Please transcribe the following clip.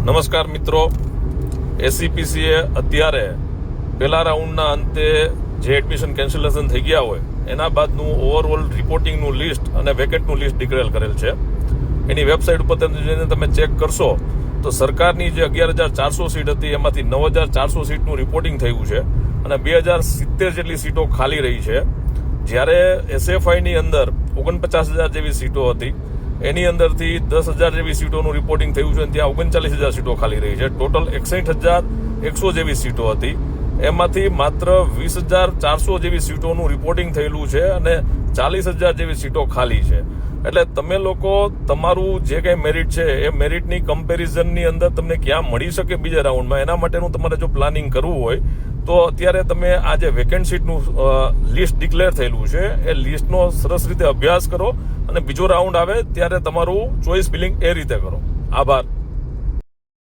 નમસ્કાર મિત્રો, એસસીપીસીએ અત્યારે પહેલા રાઉન્ડના અંતે જે એડમિશન કેન્સલેશન થઈ ગયા હોય એના બાદનું ઓવરઓલ રિપોર્ટિંગનું લિસ્ટ અને વેકેન્ટનું લિસ્ટ ડિક્લેર કરેલ છે. એની વેબસાઇટ ઉપર જઈને તમે ચેક કરશો તો સરકારની જે 11,400 સીટ હતી એમાંથી 9,400 સીટનું રિપોર્ટિંગ થયું છે અને 2,070 જેટલી સીટો ખાલી રહી છે. જ્યારે એસએફઆઈની અંદર 49,000 જેવી સીટો હતી, એની અંદરથી 10,000 જેવી સીટોનું રિપોર્ટિંગ થયું છે અને ત્યાં 39,000 સીટો ખાલી રહી છે. ટોટલ 61,100 જેવી સીટો હતી, એમાંથી માત્ર 20,400 જેવી સીટોનું રિપોર્ટિંગ થયેલું છે અને 40,000 જેવી સીટો ખાલી છે. એટલે તમે લોકો તમારું જે કંઈ મેરિટ છે એ મેરિટની કમ્પેરિઝનની અંદર તમને ક્યાં મળી શકે બીજા રાઉન્ડમાં, એના માટેનું તમારે જો પ્લાનિંગ કરવું હોય તો અત્યારે તમે આ જે વેકેન્ટ સીટનું લિસ્ટ ડિક્લેર થયેલું છે એ લિસ્ટનો સરસ રીતે અભ્યાસ કરો અને બીજો રાઉન્ડ આવે ત્યારે તમારું ચોઇસ ફિલિંગ એ રીતે કરો. આભાર.